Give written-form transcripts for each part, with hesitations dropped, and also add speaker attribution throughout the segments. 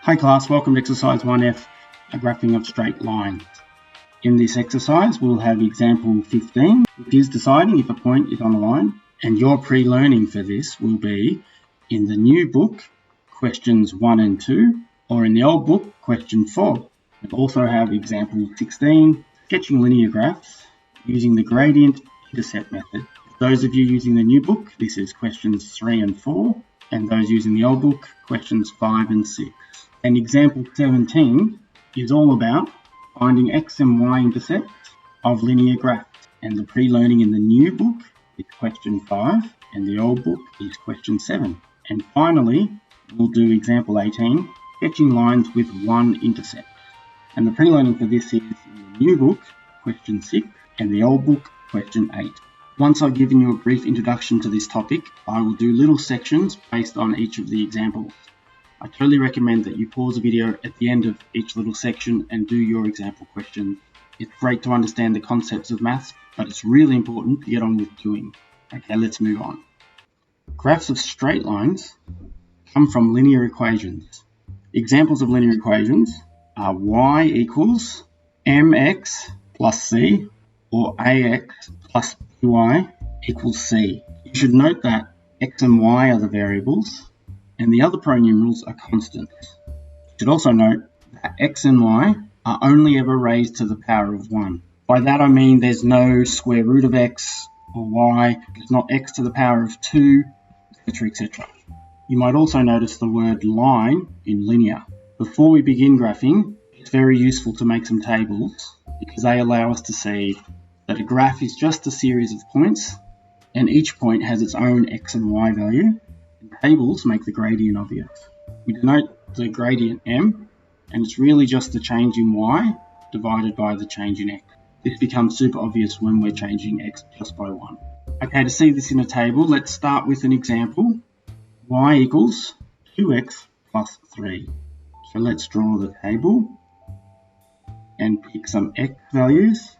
Speaker 1: Hi class, welcome to exercise 1F, a graphing of straight lines. In this exercise we'll have example 15, which is deciding if a point is on a line, and your pre-learning for this will be in the new book, questions 1 and 2, or in the old book, question 4. We'll also have example 16, sketching linear graphs using the gradient-intercept method. For those of you using the new book, this is questions 3 and 4, and those using the old book, questions 5 and 6. And example 17 is all about finding x and y intercepts of linear graphs. And the pre-learning in the new book is question 5 and the old book is question 7. And finally, we'll do example 18, sketching lines with one intercept. And the pre-learning for this is in the new book, question 6, and the old book, question 8. Once I've given you a brief introduction to this topic, I will do little sections based on each of the examples. I totally recommend that you pause the video at the end of each little section and do your example questions. It's great to understand the concepts of maths, but it's really important to get on with doing. Okay, let's move on. Graphs of straight lines come from linear equations. Examples of linear equations are y equals mx plus c or ax plus by equals c. You should note that x and y are the variables, and the other pronumerals are constants. You should also note that x and y are only ever raised to the power of 1. By that I mean there's no square root of x or y, there's not x to the power of 2, etc, etc. You might also notice the word line in linear. Before we begin graphing, it's very useful to make some tables because they allow us to see that a graph is just a series of points and each point has its own x and y value. Tables make the gradient obvious. We denote the gradient m, and it's really just the change in y divided by the change in x. This becomes super obvious when we're changing x just by 1. Okay, to see this in a table, let's start with an example. Y equals 2x plus 3. So let's draw the table and pick some x values.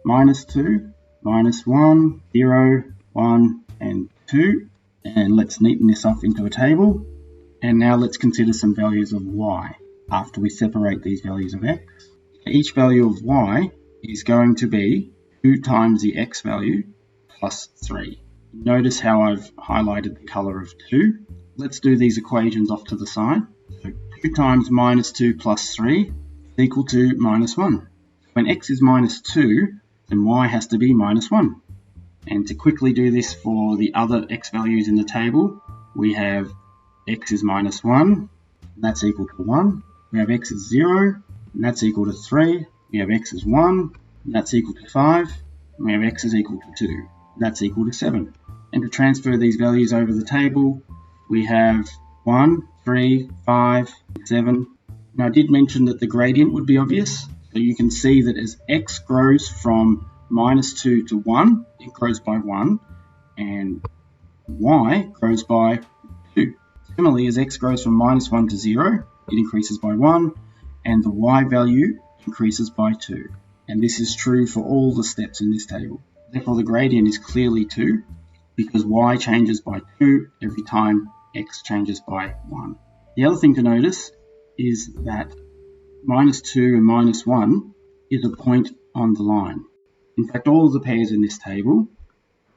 Speaker 1: Minus 2, minus 1, 0, 1, and 2. And let's neaten this off into a table. And now let's consider some values of y after we separate these values of x. Each value of y is going to be 2 times the x value plus 3. Notice how I've highlighted the colour of 2. Let's do these equations off to the side. So 2 times minus 2 plus 3 is equal to minus 1. When x is minus 2, then y has to be minus 1. And to quickly do this for the other x values in the table, we have x is minus 1, that's equal to 1. We have x is 0, and that's equal to 3. We have x is 1, and that's equal to 5. And we have x is equal to 2, that's equal to 7. And to transfer these values over the table, we have 1, 3, 5, 7. Now I did mention that the gradient would be obvious, so you can see that as x grows from minus 2 to 1, it grows by 1, and y grows by 2. Similarly, as x grows from minus 1 to 0, it increases by 1, and the y value increases by 2. And this is true for all the steps in this table. Therefore, the gradient is clearly 2, because y changes by 2 every time x changes by 1. The other thing to notice is that minus 2 and minus 1 is a point on the line. In fact, all of the pairs in this table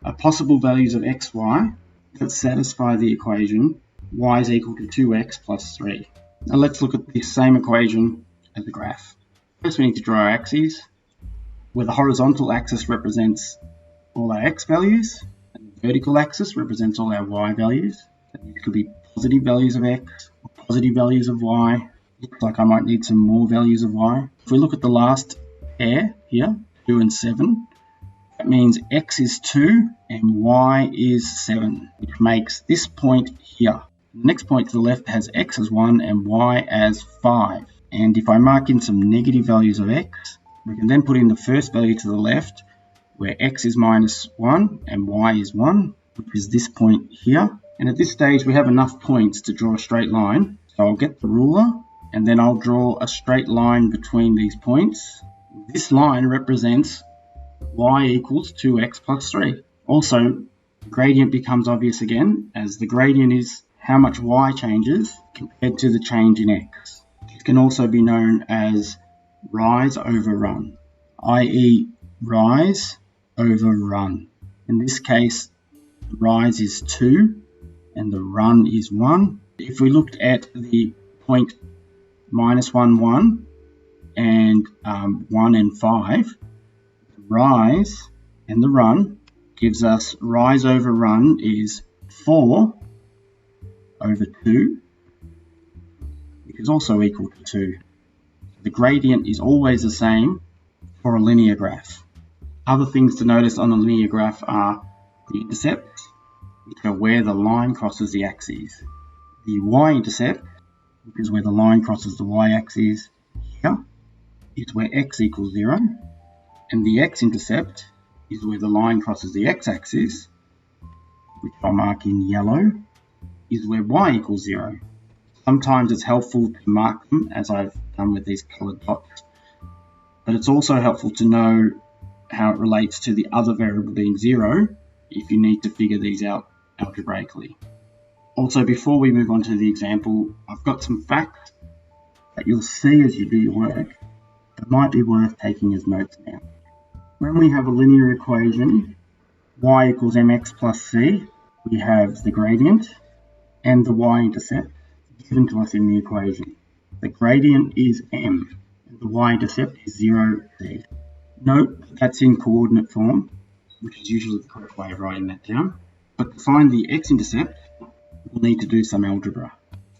Speaker 1: are possible values of x, y that satisfy the equation y is equal to 2x plus 3. Now let's look at this same equation as a graph. First we need to draw our axes, where the horizontal axis represents all our x values, and the vertical axis represents all our y values. So these could be positive values of x or positive values of y. Looks like I might need some more values of y. If we look at the last pair here, 2 and 7, that means x is 2 and y is 7, which makes this point here. The next point to the left has x as 1 and y as 5. And if I mark in some negative values of x, we can then put in the first value to the left, where x is minus 1 and y is 1, which is this point here. And at this stage we have enough points to draw a straight line. So I'll get the ruler and then I'll draw a straight line between these points. This line represents y equals 2x plus 3. Also, the gradient becomes obvious again, as the gradient is how much y changes compared to the change in x. It can also be known as rise over run, i.e. rise over run. In this case, the rise is 2 and the run is 1. If we looked at the point -1, 1 and 1 and 5, the rise and the run gives us rise over run is 4 over 2, which is also equal to 2. The gradient is always the same for a linear graph. Other things to notice on a linear graph are the intercepts, which are where the line crosses the axes. The y-intercept, which is where the line crosses the y-axis here, is where x equals 0. And the x-intercept is where the line crosses the x-axis, which I'll mark in yellow, is where y equals 0. Sometimes it's helpful to mark them, as I've done with these coloured dots, but it's also helpful to know how it relates to the other variable being 0 if you need to figure these out algebraically. Also, before we move on to the example, I've got some facts that you'll see as you do your work that might be worth taking as notes now. When we have a linear equation, y equals mx plus c, we have the gradient and the y-intercept given to us in the equation. The gradient is m, and the y-intercept is 0, z. Note that's in coordinate form, which is usually the correct way of writing that down. But to find the x-intercept, we'll need to do some algebra.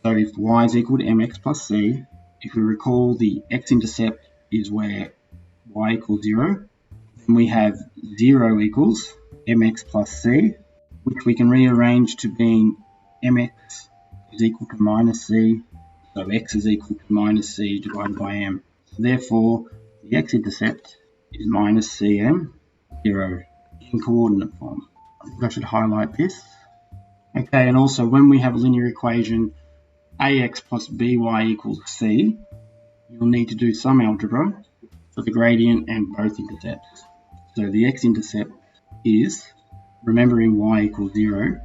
Speaker 1: So if y is equal to mx plus c, if we recall the x-intercept is where y equals 0, then we have 0 equals mx plus c, which we can rearrange to being mx is equal to minus c, so x is equal to minus c divided by m. So therefore, the x-intercept is minus cm, 0, in coordinate form. I think I should highlight this. Okay, and also when we have a linear equation ax plus by equals c, you'll need to do some algebra for the gradient and both intercepts. So the x-intercept is, remembering y equals 0,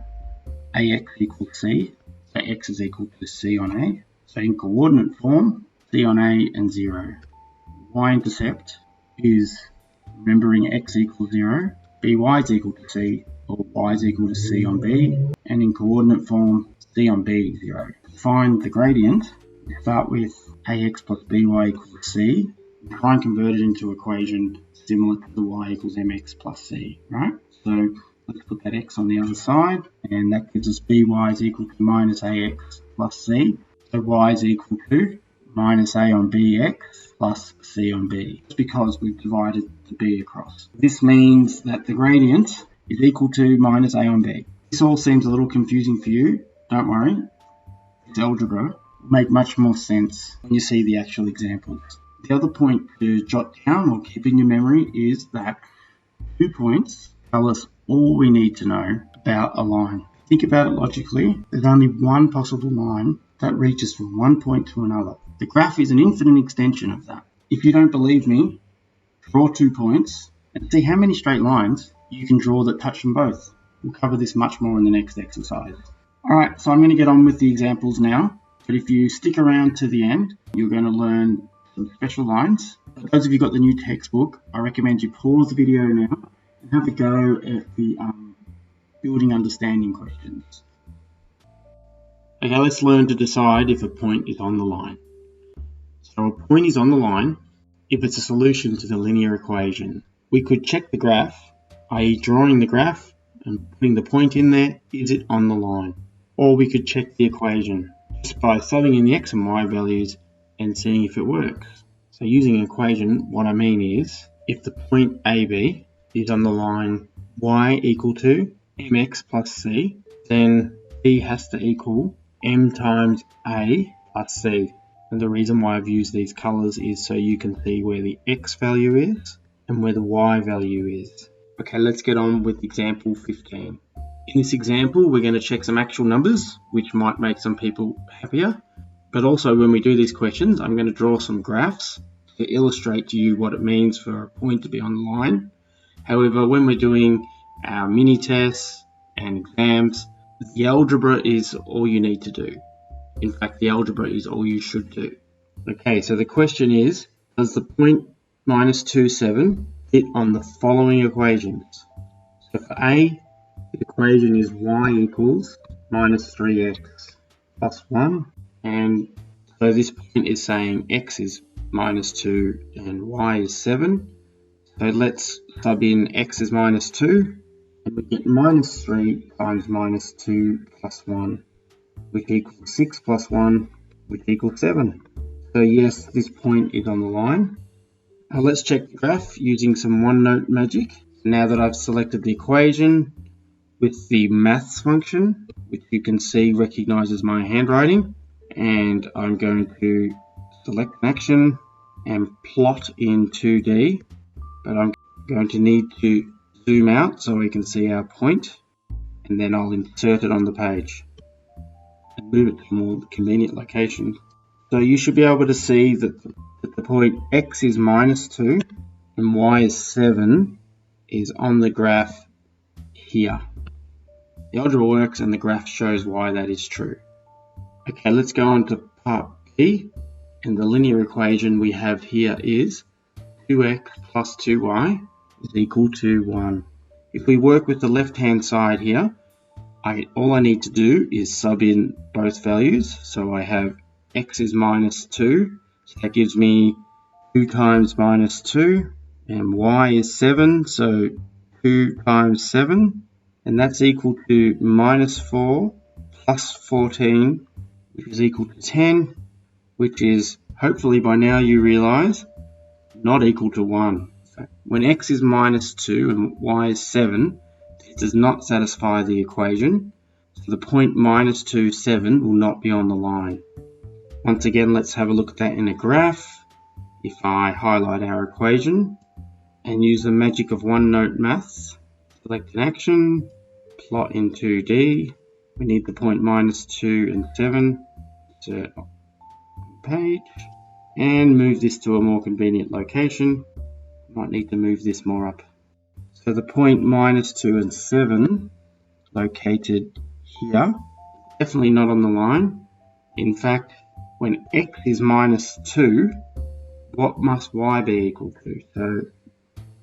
Speaker 1: ax equals c, so x is equal to c on a. So in coordinate form, c on a and 0. Y-intercept is, remembering x equals 0, by is equal to c, or y is equal to c on b, and in coordinate form, c on b, 0. To find the gradient, we start with ax plus by equals c, and try and convert it into an equation similar to the y equals mx plus c, right? So let's put that x on the other side, and that gives us by is equal to minus ax plus c, so y is equal to minus a on bx plus c on b. It's because we've divided the b across. This means that the gradient is equal to minus a on b. This all seems a little confusing for you. Don't worry. It's algebra. It'll make much more sense when you see the actual examples. The other point to jot down or keep in your memory is that 2 points tell us all we need to know about a line. Think about it logically. There's only one possible line that reaches from one point to another. The graph is an infinite extension of that. If you don't believe me, draw 2 points and see how many straight lines you can draw that touch them both. We'll cover this much more in the next exercise. Alright, so I'm going to get on with the examples now, but if you stick around to the end, you're going to learn some special lines. For those of you who got the new textbook, I recommend you pause the video now and have a go at the building understanding questions. Okay, let's learn to decide if a point is on the line. So a point is on the line if it's a solution to the linear equation. We could check the graph, i.e. drawing the graph and putting the point in there, is it on the line? Or we could check the equation just by subbing in the x and y values and seeing if it works. So using an equation, what I mean is, if the point AB is on the line y equal to mx plus c, then b has to equal m times a plus c. And the reason why I've used these colours is so you can see where the x value is and where the y value is. Okay, let's get on with example 15. In this example, we're going to check some actual numbers, which might make some people happier. But also when we do these questions, I'm going to draw some graphs to illustrate to you what it means for a point to be on the line. However, when we're doing our mini tests and exams, the algebra is all you need to do. In fact, the algebra is all you should do. Okay, so the question is, does the point minus 2, 7 fit on the following equations? So for A, the equation is y equals minus 3x plus 1. And so this point is saying x is minus 2 and y is 7. So let's sub in x is minus 2. And we get minus 3 times minus 2 plus 1, which equals 6 plus 1, which equals 7. So yes, this point is on the line. Now let's check the graph using some OneNote magic. Now that I've selected the equation with the maths function, which you can see recognizes my handwriting, and I'm going to select an action and plot in 2D, but I'm going to need to zoom out so we can see our point, and then I'll insert it on the page and move it to a more convenient location. So you should be able to see that the point x is minus 2 and y is 7 is on the graph here. The algebra works and the graph shows why that is true. Okay, let's go on to part B, and the linear equation we have here is 2x plus 2y is equal to 1. If we work with the left hand side here, all I need to do is sub in both values. So I have x is minus 2, so that gives me 2 times minus 2, and y is 7, so 2 times 7, and that's equal to minus 4 plus 14, which is equal to 10, which is, hopefully by now you realize, not equal to 1. So when x is minus 2 and y is 7, this does not satisfy the equation, so the point minus 2, 7 will not be on the line. Once again, let's have a look at that in a graph. If I highlight our equation and use the magic of OneNote Maths, select an action, plot in 2D, we need the point minus 2 and 7, insert on page, and move this to a more convenient location. Might need to move this more up. So the point minus 2 and 7, located here, definitely not on the line. In fact, when x is minus 2, what must y be equal to? So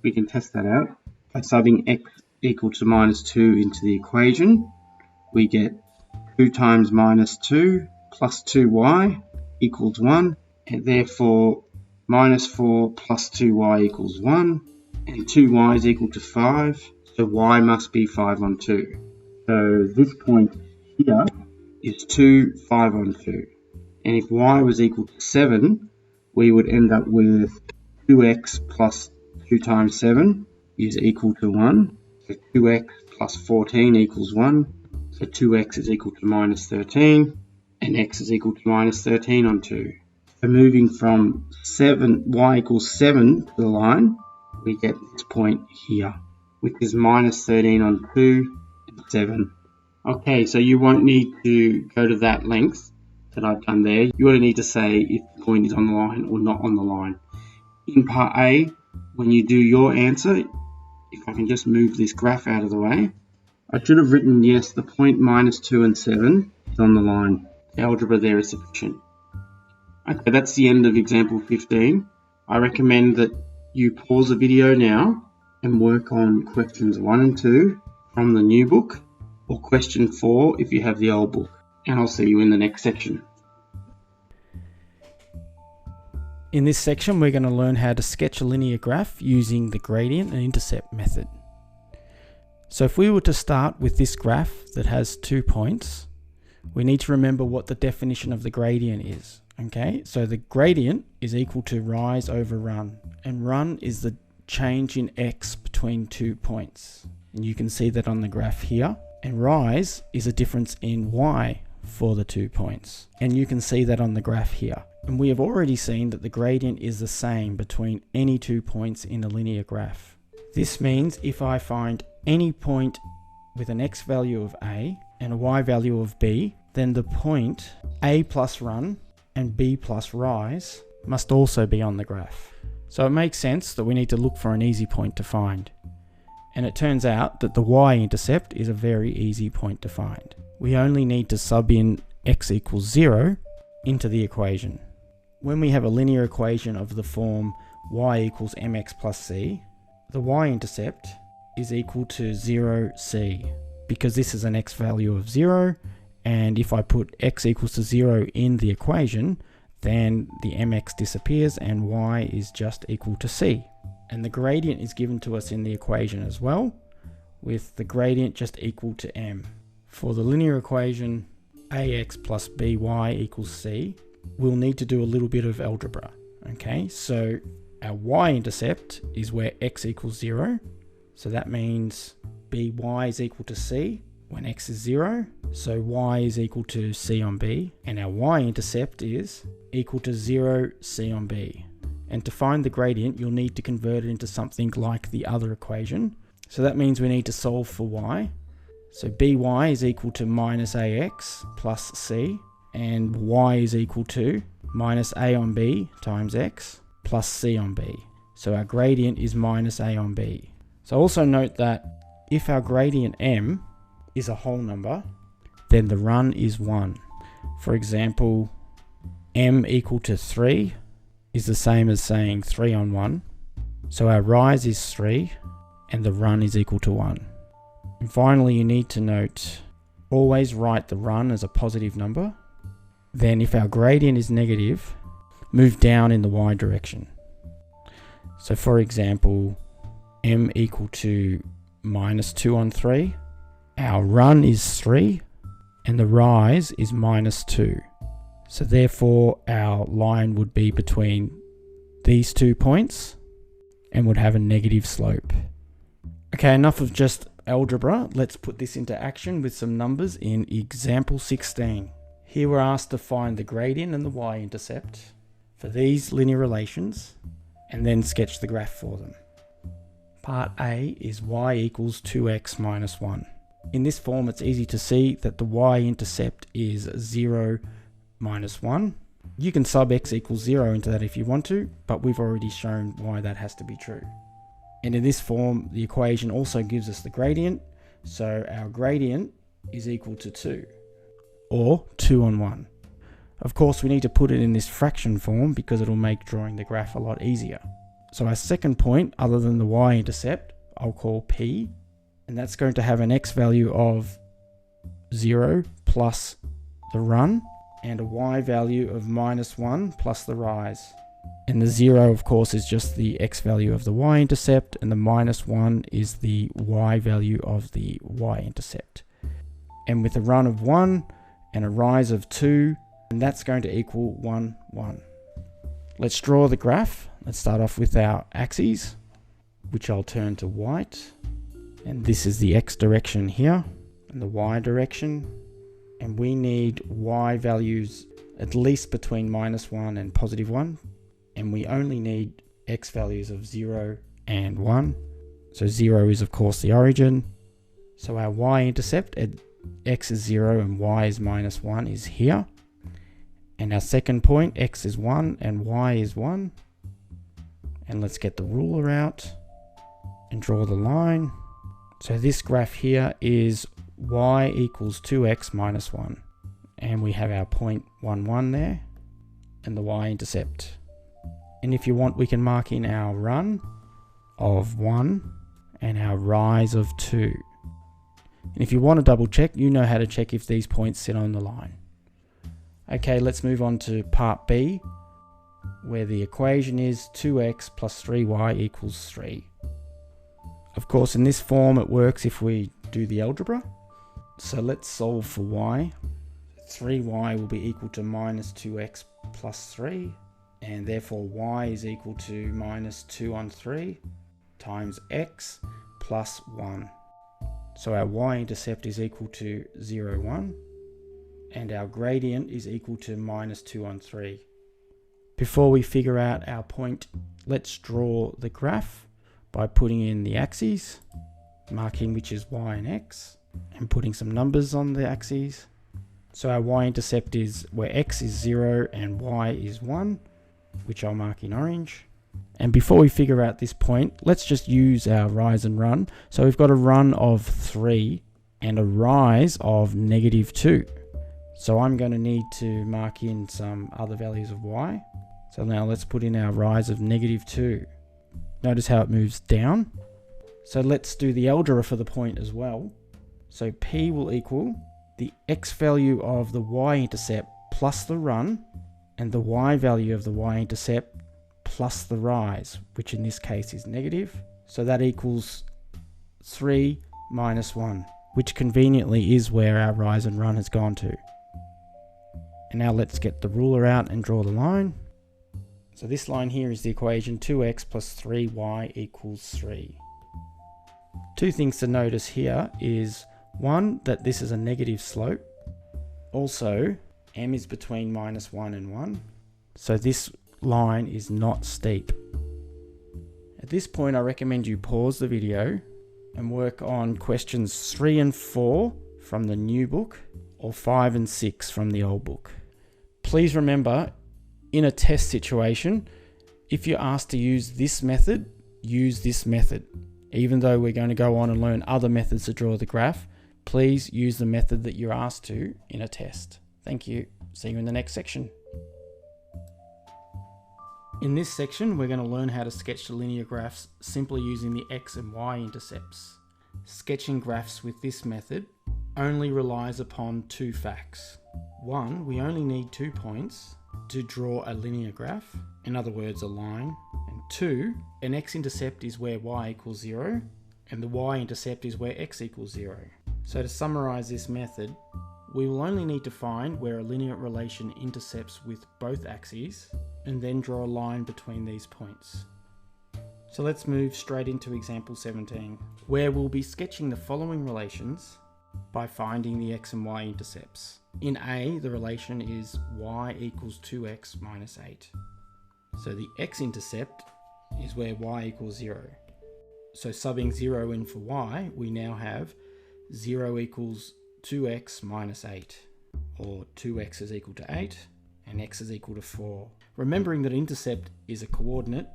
Speaker 1: we can test that out by subbing x equal to minus 2 into the equation. We get 2 times minus 2 plus 2y equals 1, and therefore minus 4 plus 2y equals 1, and 2y is equal to 5, so y must be 5 on 2. So this point here is 2, 5 on 2. And if y was equal to 7, we would end up with 2x plus 2 times 7 is equal to 1. So 2x plus 14 equals 1. So 2x is equal to minus 13. And x is equal to minus 13 on 2. So moving from y equals 7 to the line, we get this point here, which is minus 13 on 2 and 7. Okay, so you won't need to go to that length that I've done there. You only need to say if the point is on the line or not on the line. In part A, when you do your answer, if I can just move this graph out of the way, I should have written yes, the point minus 2 and 7 is on the line. The algebra there is sufficient. Okay, that's the end of example 15. I recommend that you pause the video now and work on questions 1 and 2 from the new book, or question 4 if you have the old book. And I'll see you in the next section.
Speaker 2: In this section, we're going to learn how to sketch a linear graph using the gradient and intercept method. So if we were to start with this graph that has 2 points, we need to remember what the definition of the gradient is. Okay, so the gradient is equal to rise over run, and run is the change in x between 2 points. And you can see that on the graph here. And rise is a difference in y for the 2 points. And you can see that on the graph here. And we have already seen that the gradient is the same between any 2 points in a linear graph. This means if I find any point with an x value of a and a y value of b, then the point a plus run and b plus rise must also be on the graph. So it makes sense that we need to look for an easy point to find. And it turns out that the y-intercept is a very easy point to find. We only need to sub in x equals 0 into the equation. when we have a linear equation of the form y equals mx plus c, the y-intercept is equal to 0c, because this is an x value of 0, and if I put x equals to 0 in the equation, then the mx disappears and y is just equal to c. And the gradient is given to us in the equation as well, with the gradient just equal to m. For the linear equation ax plus by equals c, we'll need to do a little bit of algebra. Okay, so our y-intercept is where x equals 0. So that means by is equal to c when x is 0. So y is equal to c on b. And our y-intercept is equal to 0 c on b. And to find the gradient, you'll need to convert it into something like the other equation. So that means we need to solve for y. So by is equal to minus ax plus c. And y is equal to minus a on b times x plus c on b. So our gradient is minus a on b. So also note that if our gradient m is a whole number, then the run is 1. For example, m equal to 3 is the same as saying 3 on 1. So our rise is 3 and the run is equal to 1. And finally, you need to note, always write the run as a positive number. Then if our gradient is negative, move down in the y direction. So for example, m equal to minus 2 on 3. Our run is 3 and the rise is minus 2. So therefore our line would be between these 2 points and would have a negative slope. Okay, enough of just algebra. Let's put this into action with some numbers in example 16. Here we're asked to find the gradient and the y-intercept for these linear relations and then sketch the graph for them. Part A is y equals 2x minus 1. In this form, it's easy to see that the y-intercept is 0 minus 1. You can sub x equals 0 into that if you want to, but we've already shown why that has to be true. And in this form, the equation also gives us the gradient, so our gradient is equal to 2, or 2 on 1. Of course, we need to put it in this fraction form because it'll make drawing the graph a lot easier. So our second point, other than the y-intercept, I'll call P, and that's going to have an x value of 0 plus the run, and a y value of minus 1 plus the rise. And the 0, of course, is just the x value of the y-intercept, and the minus 1 is the y value of the y-intercept. And with a run of 1 and a rise of 2, and that's going to equal 1, 1. Let's draw the graph. Let's start off with our axes, which I'll turn to white. And this is the x direction here, and the y direction. And we need y values at least between minus 1 and positive 1. And we only need x values of 0 and 1. So 0 is of course the origin. So our y-intercept at x is 0 and y is minus 1 is here. And our second point, x is 1 and y is 1. And let's get the ruler out and draw the line. So this graph here is y equals 2x minus 1. And we have our point 1, 1 there, and the y-intercept. And if you want, we can mark in our run of 1 and our rise of 2. And if you want to double check, you know how to check if these points sit on the line. Okay, let's move on to part B, where the equation is 2x plus 3y equals 3. Of course, in this form, it works if we do the algebra. So let's solve for y. 3y will be equal to minus 2x plus 3. And therefore y is equal to minus 2 on 3 times x plus 1. So our y-intercept is equal to 0, 1. And our gradient is equal to minus 2 on 3. Before we figure out our point, let's draw the graph by putting in the axes, marking which is y and x, and putting some numbers on the axes. So our y-intercept is where x is 0 and y is 1, which I'll mark in orange. And before we figure out this point, let's just use our rise and run. So we've got a run of 3 and a rise of negative 2. So I'm going to need to mark in some other values of y. So now let's put in our rise of -2. Notice how it moves down. So let's do the algebra for the point as well. So P will equal the x value of the y-intercept plus the run, and the y value of the y-intercept plus the rise, which in this case is negative. So that equals 3 minus 1, which conveniently is where our rise and run has gone to. And now let's get the ruler out and draw the line. So this line here is the equation 2x plus 3y equals 3. Two things to notice here is, one, that this is a negative slope. Also, m is between -1 and 1. So this line is not steep. At this point, I recommend you pause the video and work on questions 3 and 4 from the new book, or 5 and 6 from the old book. Please remember, in a test situation, if you're asked to use this method, use this method. Even though we're going to go on and learn other methods to draw the graph, please use the method that you're asked to in a test. Thank you. See you in the next section. In this section, we're going to learn how to sketch the linear graphs simply using the x and y intercepts. Sketching graphs with this method only relies upon two facts. One, we only need 2 points to draw a linear graph, in other words, a line. And two, an x-intercept is where y equals 0, and the y-intercept is where x equals 0. So to summarize this method, we will only need to find where a linear relation intercepts with both axes, and then draw a line between these points. So let's move straight into example 17, where we'll be sketching the following relations by finding the x and y intercepts. In A, the relation is y equals 2x minus 8. So the x-intercept is where y equals 0. So subbing 0 in for y, we now have 0 equals 2x minus 8, or 2x is equal to 8, and x is equal to 4. Remembering that intercept is a coordinate,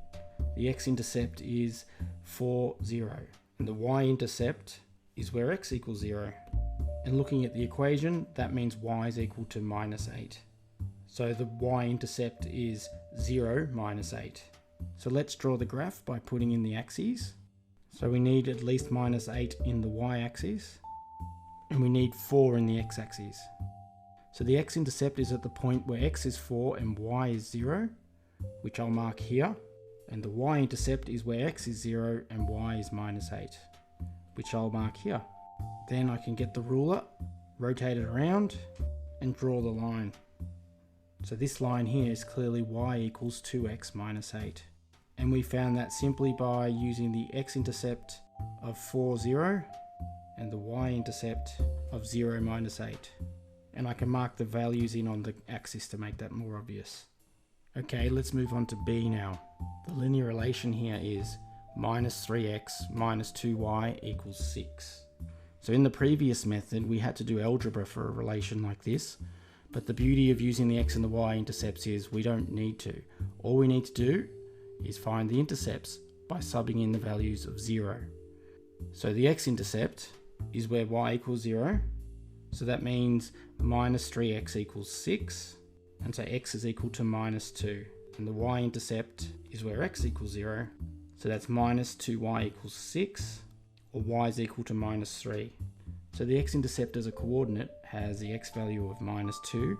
Speaker 2: the x-intercept is 4, 0, and the y-intercept is where x equals 0. And looking at the equation, that means y is equal to minus 8. So the y-intercept is 0 minus 8. So let's draw the graph by putting in the axes. So we need at least minus 8 in the y-axis, and we need 4 in the x-axis. So the x-intercept is at the point where x is 4 and y is 0, which I'll mark here. And the y-intercept is where x is 0 and y is minus 8, which I'll mark here. Then I can get the ruler, rotate it around, and draw the line. So this line here is clearly y equals 2x minus 8. And we found that simply by using the x-intercept of 4, 0, and the y-intercept of 0 minus 8. And I can mark the values in on the axis to make that more obvious. Okay, let's move on to B now. The linear relation here is minus 3x minus 2y equals 6. So in the previous method, we had to do algebra for a relation like this, but the beauty of using the x and the y intercepts is we don't need to. All we need to do is find the intercepts by subbing in the values of 0. So the x-intercept is where y equals 0, so that means minus 3x equals 6, and so x is equal to minus 2. And the y-intercept is where x equals 0, so that's minus 2y equals 6, or y is equal to minus 3. So the x-intercept as a coordinate has the x value of minus 2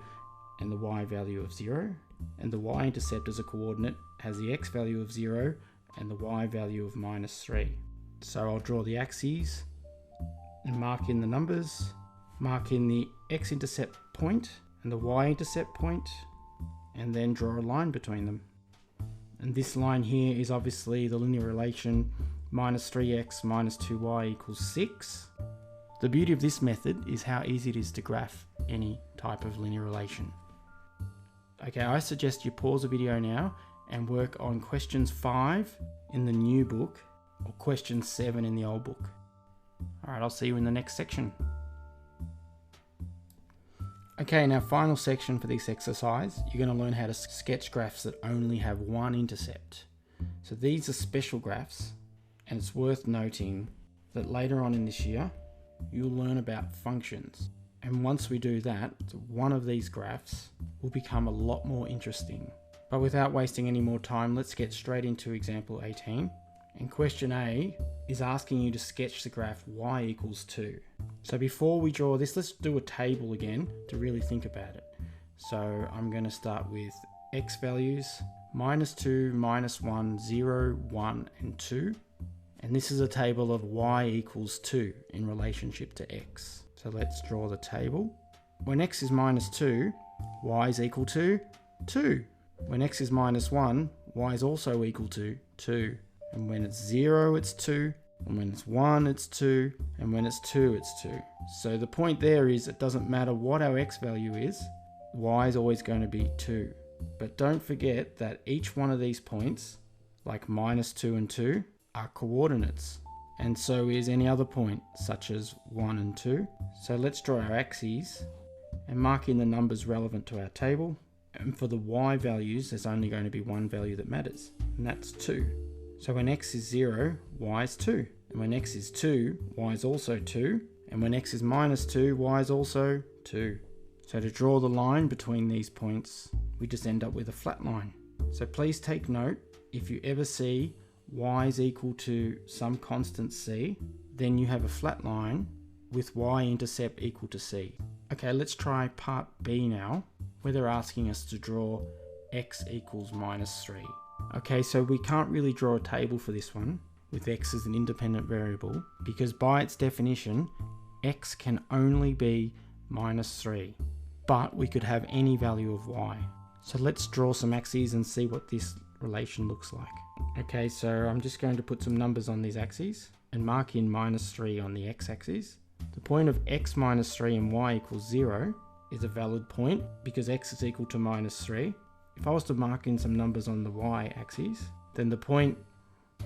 Speaker 2: and the y value of 0, and the y-intercept as a coordinate has the x value of 0 and the y value of minus 3. So I'll draw the axes and mark in the numbers, mark in the x-intercept point and the y-intercept point, and then draw a line between them. And this line here is obviously the linear relation minus 3x minus 2y equals 6. The beauty of this method is how easy it is to graph any type of linear relation. Okay, I suggest you pause the video now and work on questions 5 in the new book or question 7 in the old book. Alright, I'll see you in the next section. Okay, now final section for this exercise, you're going to learn how to sketch graphs that only have one intercept. So these are special graphs, and it's worth noting that later on in this year, you'll learn about functions. And once we do that, one of these graphs will become a lot more interesting. But without wasting any more time, let's get straight into example 18. And question A is asking you to sketch the graph y equals 2. So before we draw this, let's do a table again to really think about it. So I'm going to start with x values, -2, -1, 0, 1, and 2. And this is a table of y equals 2 in relationship to x. So let's draw the table. When x is -2, y is equal to 2. When x is -1, y is also equal to 2. And when it's 0, it's 2. And when it's 1, it's 2. And when it's 2, it's 2. So the point there is it doesn't matter what our x value is, y is always going to be 2. But don't forget that each one of these points, like -2 and 2, are coordinates. And so is any other point, such as 1 and 2. So let's draw our axes and mark in the numbers relevant to our table. And for the y values, there's only going to be one value that matters, and that's 2. So when x is 0, y is 2. And when x is 2, y is also 2. And when x is -2, y is also 2. So to draw the line between these points, we just end up with a flat line. So please take note, if you ever see y is equal to some constant c, then you have a flat line with y-intercept equal to c. Okay, let's try part B now, where they're asking us to draw x equals -3. Okay, so we can't really draw a table for this one with x as an independent variable, because by its definition, x can only be -3, but we could have any value of y. So let's draw some axes and see what this relation looks like. Okay, so I'm just going to put some numbers on these axes and mark in -3 on the x-axis. The point of x -3 and y equals 0 is a valid point because x is equal to -3. If I was to mark in some numbers on the y-axis, then the point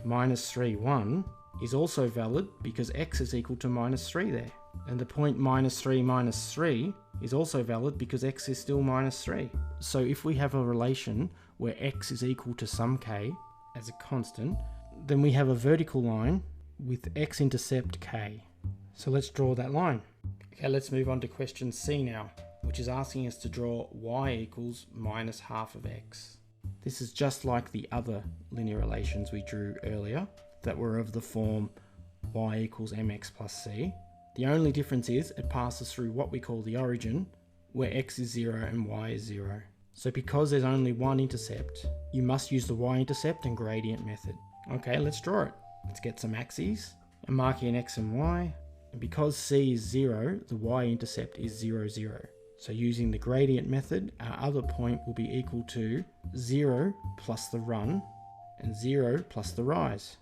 Speaker 2: -3, 1 is also valid because x is equal to -3 there. And the point -3, -3 is also valid because x is still -3. So if we have a relation where x is equal to some k as a constant, then we have a vertical line with x-intercept k. So let's draw that line. Okay, let's move on to question C now, which is asking us to draw y equals -half of x. This is just like the other linear relations we drew earlier that were of the form y equals mx plus c. The only difference is it passes through what we call the origin, where x is 0 and y is 0. So because there's only one intercept, you must use the y-intercept and gradient method. Okay, let's draw it. Let's get some axes and mark in x and y. And because c is 0, the y-intercept is 0, 0. So using the gradient method, our other point will be equal to 0 plus the run and 0 plus the rise.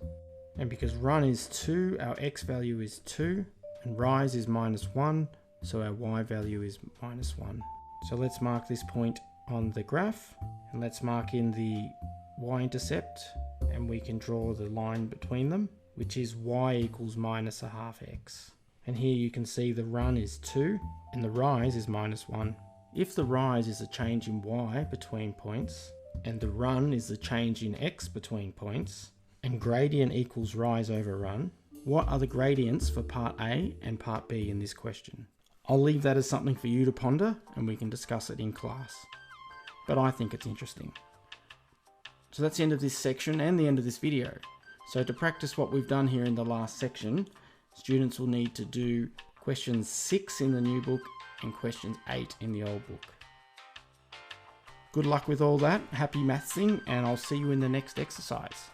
Speaker 2: And because run is 2, our x value is 2, and rise is -1, so our y value is -1. So let's mark this point on the graph, and let's mark in the y-intercept, and we can draw the line between them, which is y equals -1/2 x. And here you can see the run is 2, and the rise is -1. If the rise is a change in y between points, and the run is the change in x between points, and gradient equals rise over run, what are the gradients for part A and part B in this question? I'll leave that as something for you to ponder, and we can discuss it in class. But I think it's interesting. So that's the end of this section and the end of this video. So to practice what we've done here in the last section, students will need to do questions 6 in the new book and questions 8 in the old book. Good luck with all that, happy mathsing, and I'll see you in the next exercise.